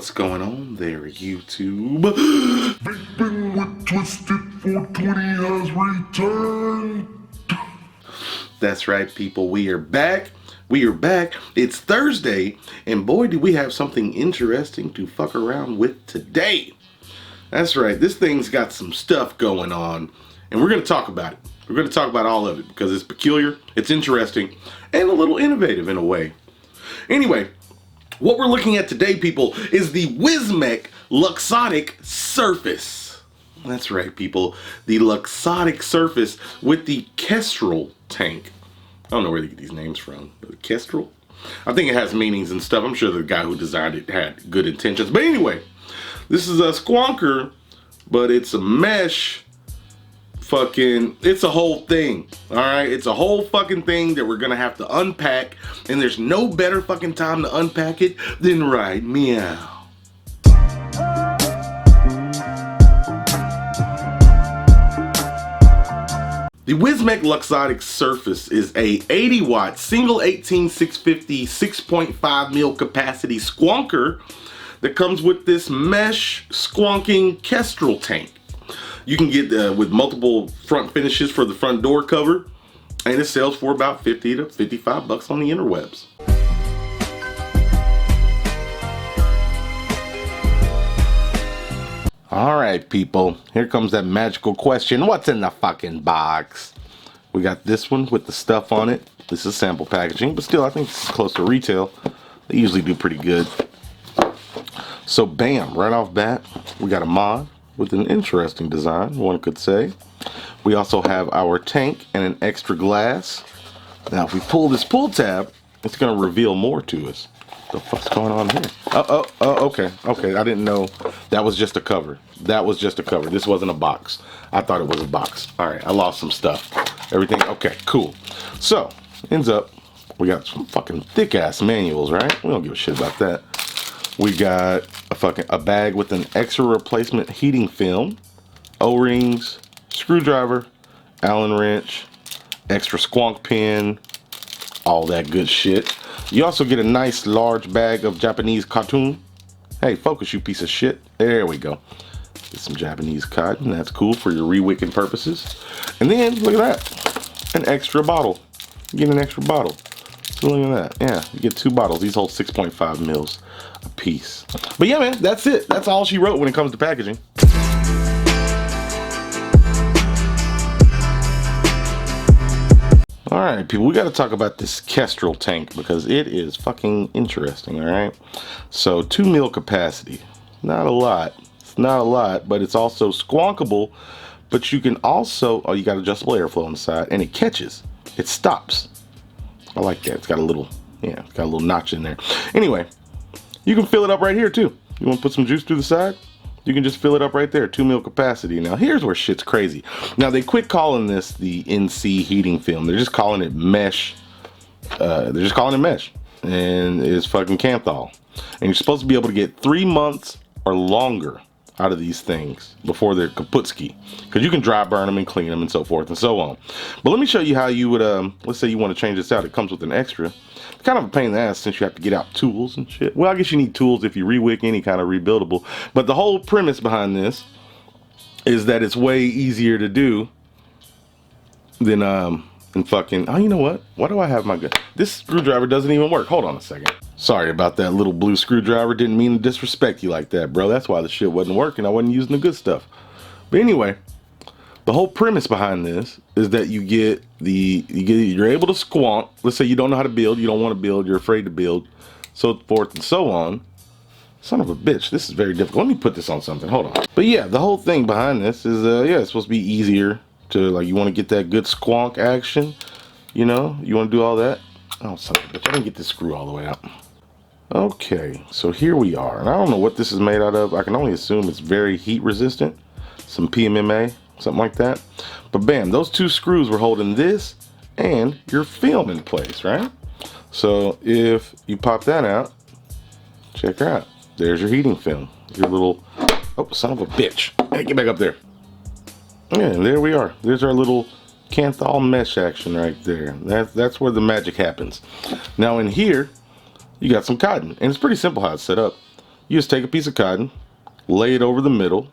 What's going on there, YouTube? Vaping with Twisted420 has returned. That's right, people. We are back. We are back. It's Thursday, and boy, do we have something interesting to fuck around with today. That's right. This thing's got some stuff going on, and we're going to talk about it. We're going to talk about all of it because it's peculiar, it's interesting, and a little innovative in a way. Anyway, what we're looking at today, people, is the Wismec Luxotic Surface. That's right, people. The Luxotic Surface with the Kestrel tank. I don't know where they get these names from. The Kestrel? I think it has meanings and stuff. I'm sure the guy who designed it had good intentions. But anyway, this is a Squonker, but it's a mesh. It's a whole thing, all right? It's a whole fucking thing that we're gonna have to unpack, and there's no better fucking time to unpack it than right meow. The Wismec Luxotic Surface is a 80-watt single 18650 6.5 mil capacity Squonker that comes with this mesh squonking Kestrel tank. You can get with multiple front finishes for the front door cover, and it sells for about 50 to 55 bucks on the interwebs. All right, people, here comes that magical question. What's in the fucking box? We got this one with the stuff on it. This is sample packaging, but still, I think this is close to retail. They usually do pretty good. So bam, right off bat, we got a mod with an interesting design, one could say. We also have our tank and an extra glass. Now if we pull this pull tab, it's gonna reveal more to us. The fuck's going on here? Okay, I didn't know. That was just a cover. That was just a cover. This wasn't a box. I thought it was a box. All right, I lost some stuff. Everything, okay, cool. So, ends up, we got some fucking thick ass manuals, right? We don't give a shit about that. We got a bag with an extra replacement heating film, O-rings, screwdriver, Allen wrench, extra squonk pin, all that good shit. You also get a nice large bag of Japanese cotton. Hey, focus, you piece of shit. There we go. Get some Japanese cotton. That's cool for your re-wicking purposes. And then, look at that. An extra bottle. You get an extra bottle. So look at that. Yeah, you get 2 bottles. These hold 6.5 mils a piece. But yeah, man, that's it. That's all she wrote when it comes to packaging. All right, people, we got to talk about this Kestrel tank because it is fucking interesting, all right? So 2 mil capacity, not a lot. It's not a lot, but it's also squonkable, but you can also, you got adjustable airflow on the side, and it catches. It stops. I like that. It's got a little, yeah, it's got a little notch in there. Anyway, you can fill it up right here too. You want to put some juice to the side? You can just fill it up right there, 2 mil capacity. Now here's where shit's crazy. Now they quit calling this the NC heating film. They're just calling it mesh. And it's fucking Canthol. And you're supposed to be able to get 3 months or longer out of these things before they're kaputski. Because you can dry burn them and clean them and so forth and so on. But let me show you how you would, let's say you want to change this out. It comes with an extra. It's kind of a pain in the ass since you have to get out tools and shit. Well, I guess you need tools if you re-wick any kind of rebuildable. But the whole premise behind this is that it's way easier to do than fucking, oh, you know what? Why do I have my gun? This screwdriver doesn't even work. Hold on a second. Sorry about that little blue screwdriver. Didn't mean to disrespect you like that, bro. That's why the shit wasn't working. I wasn't using the good stuff. But anyway, the whole premise behind this is that you're able to squonk. Let's say you don't know how to build, you don't want to build, you're afraid to build, so forth and so on. Son of a bitch, this is very difficult. Let me put this on something. Hold on. But yeah, the whole thing behind this is yeah, it's supposed to be easier to, like, you want to get that good squonk action. You know, you want to do all that. Oh, son of a bitch, I didn't get this screw all the way out. Okay, so here we are, and I don't know what this is made out of. I can only assume it's very heat resistant, some PMMA, something like that. But bam, those 2 screws were holding this and your film in place, right? So if you pop that out, check her out. There's your heating film. Your little, oh, son of a bitch. Hey, get back up there. Yeah, there we are. There's our little Canthol mesh action right there. That's where the magic happens. Now in here, you got some cotton, and it's pretty simple how it's set up. You just take a piece of cotton, lay it over the middle,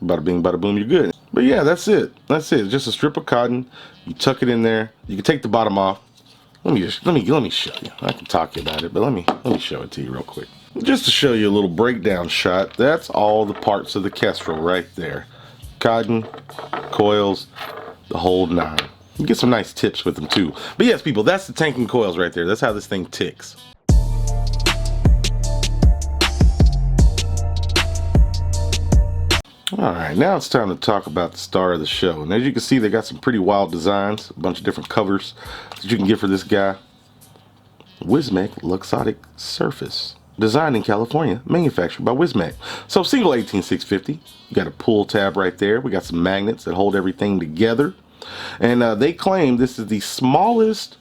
bada bing, bada boom, you're good. But yeah, that's it. That's it. Just a strip of cotton. You tuck it in there. You can take the bottom off. Let me show you. I can talk to you about it, but let me show it to you real quick. Just to show you a little breakdown shot. That's all the parts of the Kestrel right there. Cotton, coils, the whole nine. You get some nice tips with them too. But yes, people, that's the tank and coils right there. That's how this thing ticks. Alright, now it's time to talk about the star of the show. And as you can see, they got some pretty wild designs, a bunch of different covers that you can get for this guy. Wismec Luxotic Surface. Designed in California, manufactured by Wismec. So single 18650. You got a pull tab right there. We got some magnets that hold everything together. And they claim this is the smallest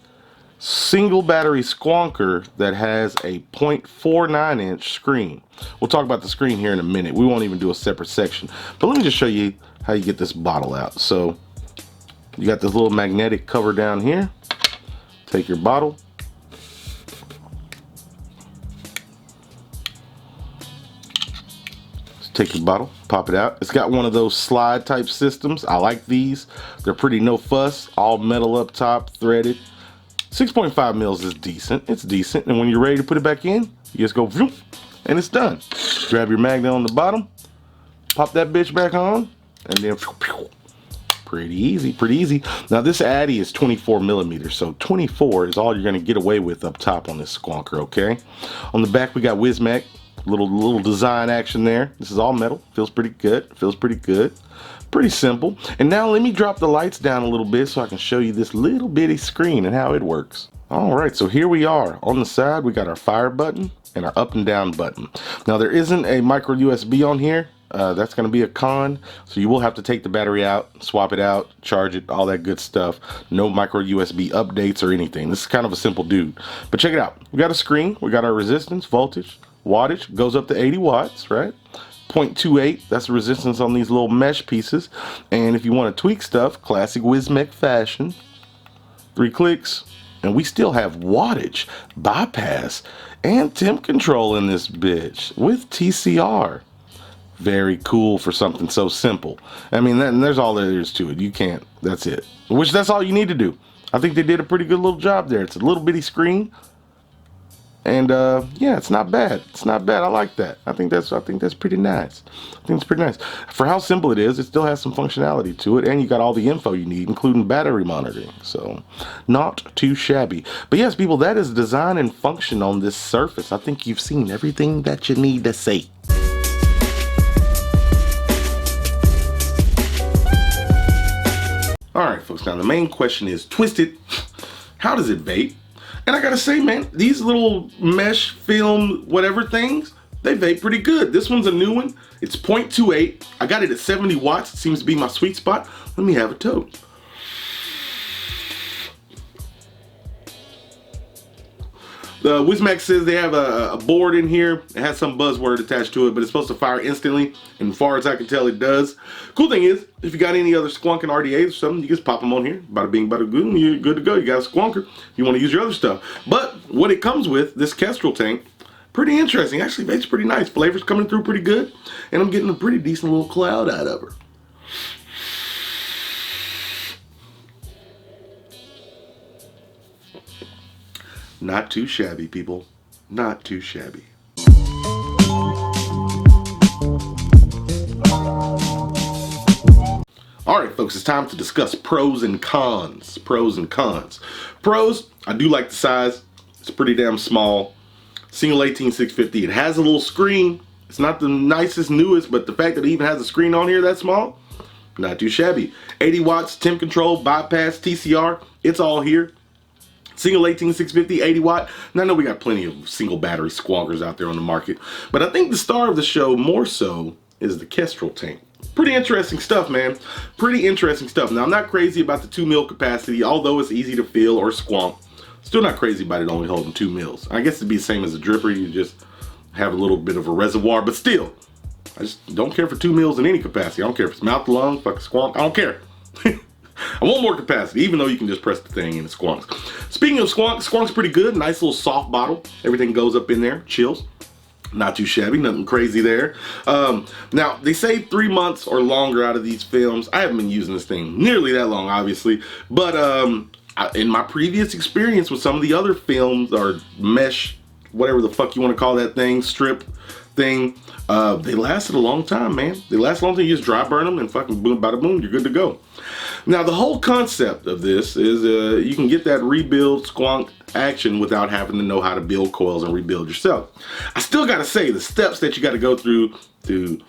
single battery squonker that has a 0.49 inch screen. We'll talk about the screen here in a minute. We won't even do a separate section. But let me just show you how you get this bottle out. So you got this little magnetic cover down here. Take your bottle. Take your bottle, pop it out. It's got one of those slide type systems. I like these. They're pretty no fuss, all metal up top, threaded. 6.5 mils is decent. It's decent. And when you're ready to put it back in, you just go vroom, and it's done. Grab your magnet on the bottom, pop that bitch back on, and then pretty easy, pretty easy. Now this Addy is 24 millimeters, so 24 is all you're gonna get away with up top on this squonker, okay? On the back we got Wismec. Little design action there. This is all metal. Feels pretty good. Feels pretty good. Pretty simple. And now let me drop the lights down a little bit so I can show you this little bitty screen and how it works. Alright, so here we are. On the side we got our fire button and our up and down button. Now there isn't a micro USB on here. That's going to be a con. So you will have to take the battery out, swap it out, charge it, all that good stuff. No micro USB updates or anything. This is kind of a simple dude. But check it out. We got a screen. We got our resistance, voltage, wattage, goes up to 80 watts, right? 0.28, that's the resistance on these little mesh pieces. And if you want to tweak stuff, classic Wismec fashion, 3 clicks, and we still have wattage, bypass, and temp control in this bitch with TCR. Very cool for something so simple. I mean, there's all there is to it. You can't, that's it. Which that's all you need to do. I think they did a pretty good little job there. It's a little bitty screen. And yeah, it's not bad. It's not bad. I like that. I think that's pretty nice. I think it's pretty nice. For how simple it is, it still has some functionality to it, and you got all the info you need, including battery monitoring. So, not too shabby. But yes, people, that is design and function on this Surface. I think you've seen everything that you need to see. Alright, folks, now the main question is, Twisted, how does it vape? And I gotta say, man, these little mesh film whatever things, they vape pretty good. This one's a new one. It's 0.28. I got it at 70 watts. It seems to be my sweet spot. Let me have a toke. The Wismec says they have a board in here. It has some buzzword attached to it, but it's supposed to fire instantly. And as far as I can tell, it does. Cool thing is, if you got any other squonking RDAs or something, you just pop them on here. Bada bing, bada boom, you're good to go. You got a squonker. You want to use your other stuff. But what it comes with, this Kestrel tank, pretty interesting. Actually, vapes pretty nice. Flavor's coming through pretty good. And I'm getting a pretty decent little cloud out of her. Not too shabby, people. Not too shabby. Alright, folks, it's time to discuss pros and cons. Pros and cons. Pros, I do like the size. It's pretty damn small. Single 18650. It has a little screen. It's not the nicest, newest, but the fact that it even has a screen on here that small, not too shabby. 80 watts, temp control, bypass, TCR, it's all here. Single 18650, 80 watt. Now I know we got plenty of single battery squonkers out there on the market, but I think the star of the show more so is the Kestrel tank. Pretty interesting stuff, man. Pretty interesting stuff. Now I'm not crazy about the 2 mil capacity, although it's easy to fill or squonk. Still not crazy about it only holding 2 mils. I guess it'd be the same as a dripper. You just have a little bit of a reservoir, but still, I just don't care for 2 mils in any capacity. I don't care if it's mouth to lung, fucking squonk. I don't care. I want more capacity, even though you can just press the thing and it squonks. Speaking of squonk, squonk's pretty good. Nice little soft bottle. Everything goes up in there, chills. Not too shabby, nothing crazy there. Now, they say 3 months or longer out of these films. I haven't been using this thing nearly that long, obviously. But in my previous experience with some of the other films or mesh, whatever the fuck you want to call that thing, strip thing, they lasted a long time, man. They last a long time. You just dry burn them and fucking boom, bada boom, you're good to go. Now, the whole concept of this is you can get that rebuild Squonk action without having to know how to build coils and rebuild yourself. I still gotta say, the steps that you gotta go through to,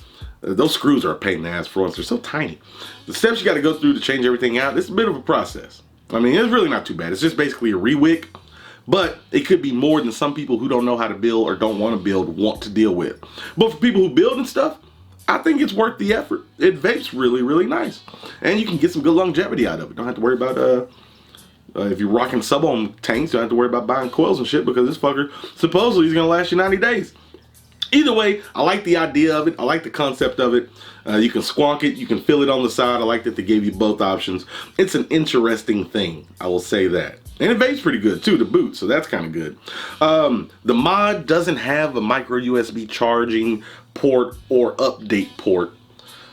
those screws are a pain in the ass for once, they're so tiny. The steps you gotta go through to change everything out, it's a bit of a process. I mean, it's really not too bad. It's just basically a rewick, but it could be more than some people who don't know how to build or don't want to build want to deal with. But for people who build and stuff, I think it's worth the effort. It vapes really, really nice. And you can get some good longevity out of it. Don't have to worry about, if you're rocking sub-ohm tanks, you don't have to worry about buying coils and shit because this fucker supposedly is going to last you 90 days. Either way, I like the idea of it. I like the concept of it. You can squonk it. You can fill it on the side. I like that they gave you both options. It's an interesting thing. I will say that. And it vapes pretty good too to boot, so that's kind of good. The mod doesn't have a micro USB charging port or update port.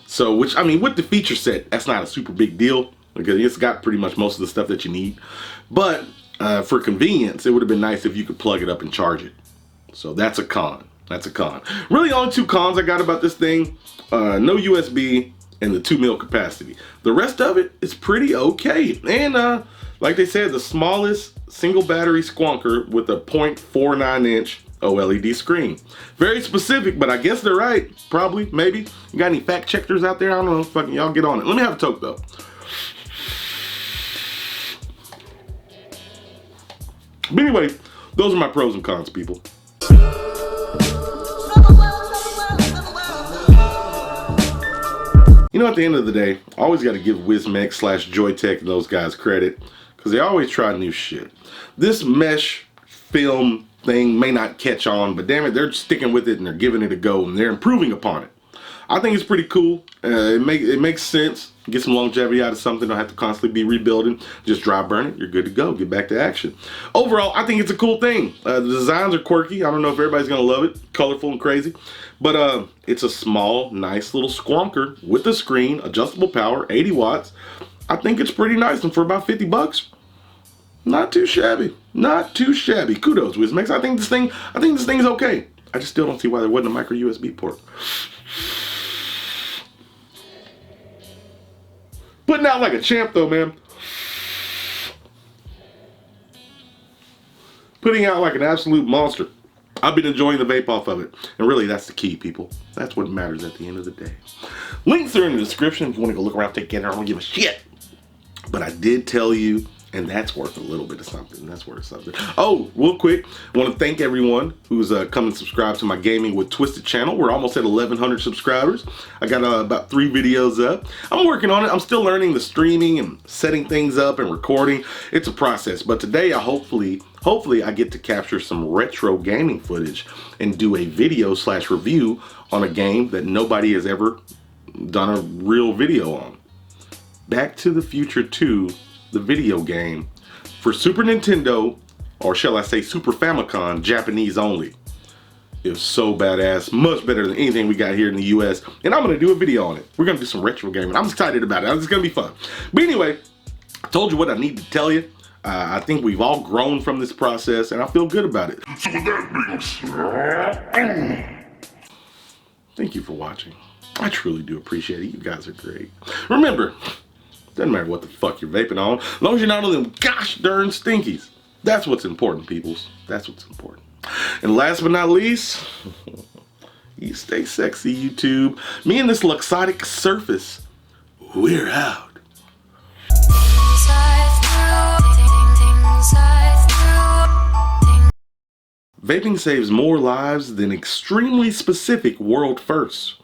So, which, I mean, with the feature set, that's not a super big deal because it's got pretty much most of the stuff that you need. But for convenience, it would have been nice if you could plug it up and charge it. So that's a con. That's a con. Really, only two cons I got about this thing: no USB and the 2 mil capacity. The rest of it is pretty okay. And like they said, the smallest single battery squonker with a 0.49 inch OLED screen. Very specific, but I guess they're right. Probably, maybe. You got any fact checkers out there? I don't know. Fucking y'all get on it. Let me have a toke though. But anyway, those are my pros and cons, people. You know, at the end of the day, I always got to give Wismec/Joytech and those guys credit because they always try new shit. This mesh film thing may not catch on, but damn it, they're sticking with it and they're giving it a go and they're improving upon it. I think it's pretty cool. It makes sense. Get some longevity out of something. Don't have to constantly be rebuilding. Just dry burn it. You're good to go. Get back to action. Overall, I think it's a cool thing. The designs are quirky. I don't know if everybody's going to love it. Colorful and crazy. But it's a small, nice little squonker with a screen, adjustable power, 80 watts. I think it's pretty nice. And for about 50 bucks, not too shabby. Not too shabby. Kudos, Wismec. I think this thing is okay. I just still don't see why there wasn't a micro USB port. Putting out like a champ though, man. Putting out like an absolute monster. I've been enjoying the vape off of it. And really, that's the key, people. That's what matters at the end of the day. Links are in the description if you want to go look around, take care. I don't give a shit. But I did tell you, and that's worth a little bit of something. That's worth something. Oh, real quick, I want to thank everyone who's come and subscribed to my Gaming with Twisted channel. We're almost at 1,100 subscribers. I got about 3 videos up. I'm working on it. I'm still learning the streaming and setting things up and recording. It's a process. But today, I hopefully I get to capture some retro gaming footage and do a video/review on a game that nobody has ever done a real video on. Back to the Future 2. The video game for Super Nintendo, or shall I say Super Famicom, Japanese only. It was so badass, much better than anything we got here in the US, and I'm gonna do a video on it. We're gonna do some retro gaming. I'm excited about it. It's gonna be fun. But anyway, I told you what I need to tell you. I think we've all grown from this process, and I feel good about it. So with that being said, Thank you for watching. I truly do appreciate it. You guys are great. Remember, doesn't matter what the fuck you're vaping on, as long as you're not on them gosh darn stinkies. That's what's important, peoples. That's what's important. And last but not least, you stay sexy, YouTube. Me and this Luxotic Surface, we're out. Vaping saves more lives than extremely specific world firsts.